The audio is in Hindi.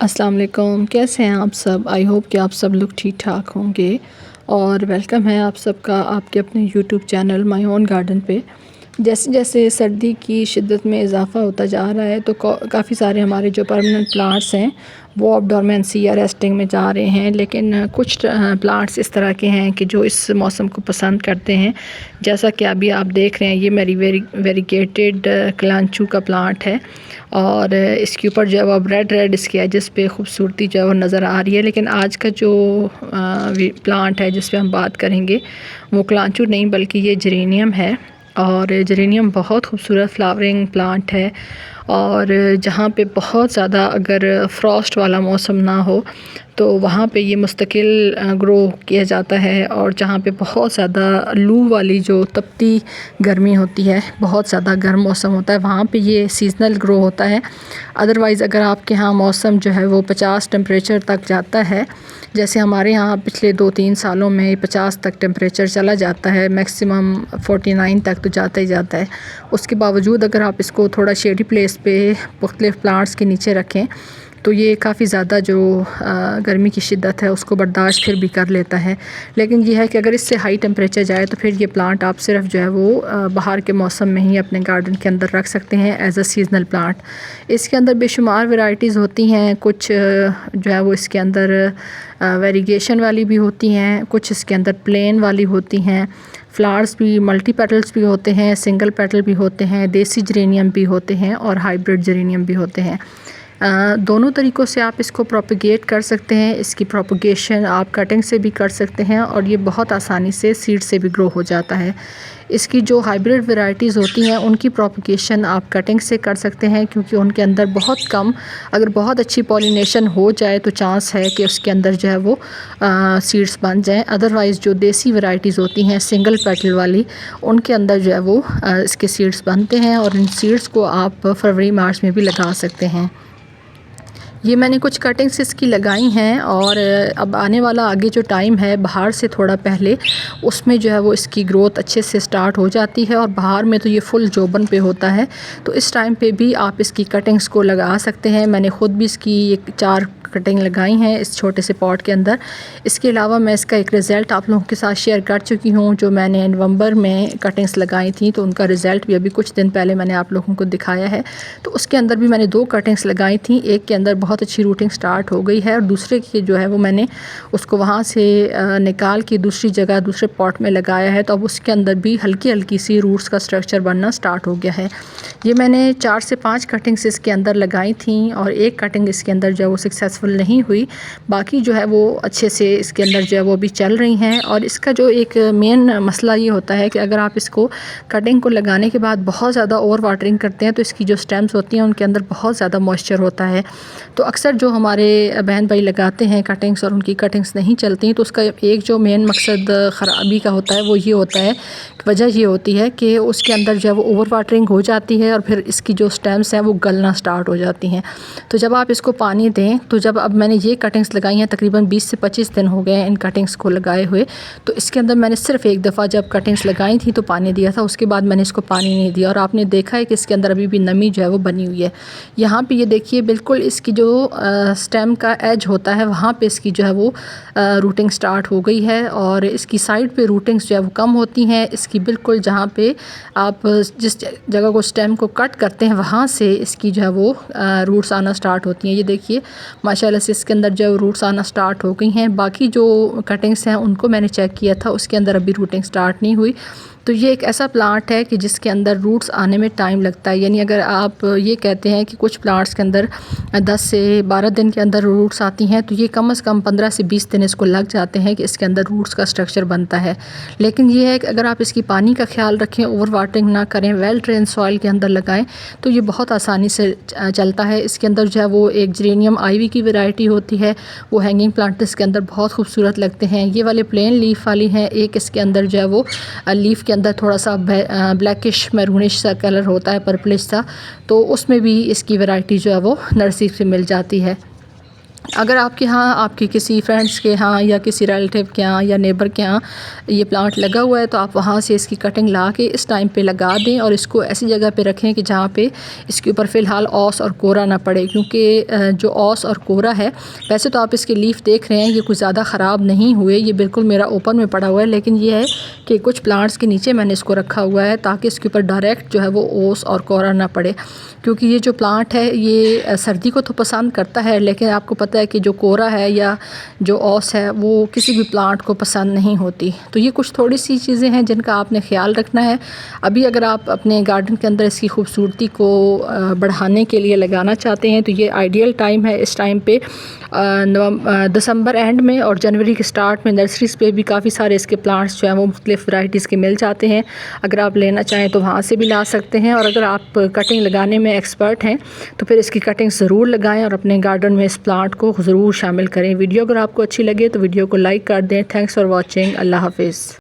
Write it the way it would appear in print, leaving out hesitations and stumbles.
अस्सलाम वालेकुम, कैसे हैं आप सब। आई होप कि आप सब लोग ठीक ठाक होंगे और वेलकम है आप सबका आपके अपने YouTube channel my own garden पे। जैसे जैसे सर्दी की शिद्दत में इजाफ़ा होता जा रहा है तो काफ़ी सारे हमारे जो परमानेंट प्लांट्स हैं वो अब डोरमेंसी या रेस्टिंग में जा रहे हैं, लेकिन कुछ प्लांट्स इस तरह के हैं कि जो इस मौसम को पसंद करते हैं। जैसा कि अभी आप देख रहे हैं, ये मेरी वेरीगेटेड कलांचू का प्लांट है और इसके ऊपर जो है वो अब रेड इसके एजेस पे खूबसूरती जो है वो नज़र आ रही है। लेकिन आज का जो प्लांट है जिस पे हम बात करेंगे वो कलांचू नहीं बल्कि ये जेरेनियम है। और जेरेनियम बहुत खूबसूरत फ्लावरिंग प्लांट है और जहाँ पे बहुत ज़्यादा अगर फ्रॉस्ट वाला मौसम ना हो तो वहाँ पे ये मुस्तकिल ग्रो किया जाता है। और जहाँ पे बहुत ज़्यादा लू वाली जो तपती गर्मी होती है, बहुत ज़्यादा गर्म मौसम होता है, वहाँ पे ये सीज़नल ग्रो होता है। अदरवाइज़ अगर आपके यहाँ मौसम जो है वो 50 टेम्परेचर तक जाता है, जैसे हमारे यहाँ पिछले 2-3 सालों में 50 तक टेम्परेचर चला जाता है, मैक्सिमम 49 तक तो जाता ही जाता है। उसके बावजूद अगर आप इसको थोड़ा शेडी प्लेस पे मुख्तलिफ़ प्लांट्स के नीचे रखें तो ये काफ़ी ज़्यादा जो गर्मी की शिद्दत है उसको बर्दाश्त फिर भी कर लेता है। लेकिन ये है कि अगर इससे हाई टेम्परेचर जाए तो फिर ये प्लांट आप सिर्फ जो है वो बाहर के मौसम में ही अपने गार्डन के अंदर रख सकते हैं एज अ सीज़नल प्लांट। इसके अंदर बेशुमार वैरायटीज़ होती हैं, कुछ जो है वो इसके अंदर वेरीगेशन वाली भी होती हैं, कुछ इसके अंदर प्लेन वाली होती हैं। फ्लावर्स भी मल्टी पेटल्स भी होते हैं, सिंगल पेटल भी होते हैं, देसी जेरेनियम भी होते हैं और हाइब्रिड जेरेनियम भी होते हैं। दोनों तरीक़ों से आप इसको प्रोपेगेट कर सकते हैं। इसकी प्रोपेगेशन आप कटिंग से भी कर सकते हैं और ये बहुत आसानी से सीड से भी ग्रो हो जाता है। इसकी जो हाइब्रिड वैरायटीज़ होती हैं उनकी प्रोपेगेशन आप कटिंग से कर सकते हैं, क्योंकि उनके अंदर बहुत कम, अगर बहुत अच्छी पॉलिनेशन हो जाए तो चांस है कि उसके अंदर जो है वो सीड्स बन जाएँ। अदरवाइज़ जो देसी वैरायटीज़ होती हैं सिंगल पेटल वाली, उनके अंदर जो है वो इसके सीड्स बनते हैं और इन सीड्स को आप फरवरी मार्च में भी लगा सकते हैं। ये मैंने कुछ कटिंग्स इसकी लगाई हैं और अब आने वाला आगे जो टाइम है बाहर से थोड़ा पहले, उसमें जो है वो इसकी ग्रोथ अच्छे से स्टार्ट हो जाती है और बाहर में तो ये फुल जोबन पे होता है। तो इस टाइम पे भी आप इसकी कटिंग्स को लगा सकते हैं। मैंने ख़ुद भी इसकी 4 कटिंग लगाई हैं इस छोटे से पॉट के अंदर। इसके अलावा मैं इसका एक रिज़ल्ट आप लोगों के साथ शेयर कर चुकी हूँ, जो मैंने नवंबर में कटिंग्स लगाई थी, तो उनका रिज़ल्ट भी अभी कुछ दिन पहले मैंने आप लोगों को दिखाया है। तो उसके अंदर भी मैंने 2 कटिंग्स लगाई थी, एक के अंदर बहुत अच्छी रूटिंग स्टार्ट हो गई है और दूसरे की जो है वो मैंने उसको वहाँ से निकाल के दूसरी जगह दूसरे पॉट में लगाया है। तो अब उसके अंदर भी हल्की हल्की सी रूट्स का स्ट्रक्चर बनना स्टार्ट हो गया है। ये मैंने 4 से 5 कटिंग्स इसके अंदर लगाई थी और एक कटिंग इसके अंदर जो है वो सक्सेसफुल नहीं हुई, बाकी जो है वो अच्छे से इसके अंदर जो है वो भी चल रही हैं। और इसका जो एक मेन मसला ये होता है कि अगर आप इसको कटिंग को लगाने के बाद बहुत ज़्यादा ओवर वाटरिंग करते हैं तो इसकी जो स्टेम्स होती हैं उनके अंदर बहुत ज़्यादा मॉइस्चर होता है। तो अक्सर जो हमारे बहन भाई लगाते हैं कटिंग्स और उनकी कटिंग्स नहीं चलती, तो उसका एक जो मेन मकसद ख़राबी का होता है वो ये होता है, वजह ये होती है कि उसके अंदर जो है वो ओवर वाटरिंग हो जाती है और फिर इसकी जो स्टेम्स हैं वो गलना स्टार्ट हो जाती हैं। तो जब आप इसको पानी दें, तो जब अब मैंने ये कटिंग्स लगाई हैं, तकरीबन 20 से 25 दिन हो गए हैं इन कटिंग्स को लगाए हुए, तो इसके अंदर मैंने सिर्फ एक दफ़ा जब कटिंग्स लगाई थी तो पानी दिया था, उसके बाद मैंने इसको पानी नहीं दिया। और आपने देखा है कि इसके अंदर अभी भी नमी जो है वो बनी हुई है। यहाँ पे ये देखिए बिल्कुल इसकी जो स्टेम का एज होता है वहाँ पे इसकी जो है वो रूटिंग स्टार्ट हो गई है और इसकी साइड पे रूटिंग्स जो है वो कम होती हैं। इसकी बिल्कुल जहाँ पे आप जिस जगह को स्टेम को कट करते हैं वहाँ से इसकी जो है वो रूट्स आना स्टार्ट होती हैं। ये देखिए माशाल्लाह से इसके अंदर जो रूट्स आना स्टार्ट हो गई हैं। बाकी जो कटिंग्स हैं उनको मैंने चेक किया था, उसके अंदर अभी रूटिंग स्टार्ट नहीं हुई। तो ये एक ऐसा प्लांट है कि जिसके अंदर रूट्स आने में टाइम लगता है। यानी अगर आप ये कहते हैं कि कुछ प्लांट्स के अंदर 10 से 12 दिन के अंदर रूट्स आती हैं, तो ये कम से कम 15 से 20 दिन इसको लग जाते हैं कि इसके अंदर रूट्स का स्ट्रक्चर बनता है। लेकिन ये है कि अगर आप इसकी पानी का ख्याल रखें, ओवर वाटरिंग ना करें, वेल ड्रेन सॉइल के अंदर लगाएं, तो ये बहुत आसानी से चलता है। इसके अंदर जो है वो एक जेरेनियम आईवी की वैरायटी होती है, वो हैंगिंग प्लांट इसके अंदर बहुत खूबसूरत लगते हैं। ये वाले प्लेन लीफ वाली हैं, एक इसके अंदर जो है वो लीफ के अंदर थोड़ा सा ब्लैकिश मैरूनिश सा कलर होता है, पर्पलिश सा, तो उसमें भी इसकी वैरायटी जो है वो नर्सरी से मिल जाती है। अगर आपके यहाँ आपके किसी फ्रेंड्स के यहाँ या किसी रिलेटिव के यहाँ या नेबर के यहाँ ये प्लांट लगा हुआ है तो आप वहाँ से इसकी कटिंग ला के इस टाइम पे लगा दें और इसको ऐसी जगह पे रखें कि जहाँ पे इसके ऊपर फ़िलहाल ओस और कोरा ना पड़े, क्योंकि जो ओस और कोरा है, वैसे तो आप इसके लीफ देख रहे हैं ये कुछ ज़्यादा ख़राब नहीं हुए, ये बिल्कुल मेरा ओपन में पड़ा हुआ है, लेकिन ये है कि कुछ प्लांट्स के नीचे मैंने इसको रखा हुआ है ताकि इसके ऊपर डायरेक्ट जो है वो ओस और कोरा ना पड़े, क्योंकि ये जो प्लांट है ये सर्दी को तो पसंद करता है, लेकिन आपको पता है कि जो कोरा है या जो ओस है वो किसी भी प्लांट को पसंद नहीं होती। तो ये कुछ थोड़ी सी चीज़ें हैं जिनका आपने ख़्याल रखना है। अभी अगर आप अपने गार्डन के अंदर इसकी खूबसूरती को बढ़ाने के लिए लगाना चाहते हैं तो ये आइडियल टाइम है। इस टाइम पे दिसंबर एंड में और जनवरी के स्टार्ट में नर्सरीज़ पे भी काफ़ी सारे इसके प्लांट्स जो हैं वो मुख्तलिफ़ वैराइटीज़ के मिल जाते हैं। अगर आप लेना चाहें तो वहाँ से भी ला सकते हैं, और अगर आप कटिंग लगाने में एक्सपर्ट हैं तो फिर इसकी कटिंग ज़रूर लगाएं और अपने गार्डन में इस प्लांट को ज़रूर शामिल करें। वीडियो अगर आपको अच्छी लगे तो वीडियो को लाइक कर दें। Thanks for watching. अल्लाह हाफिज़।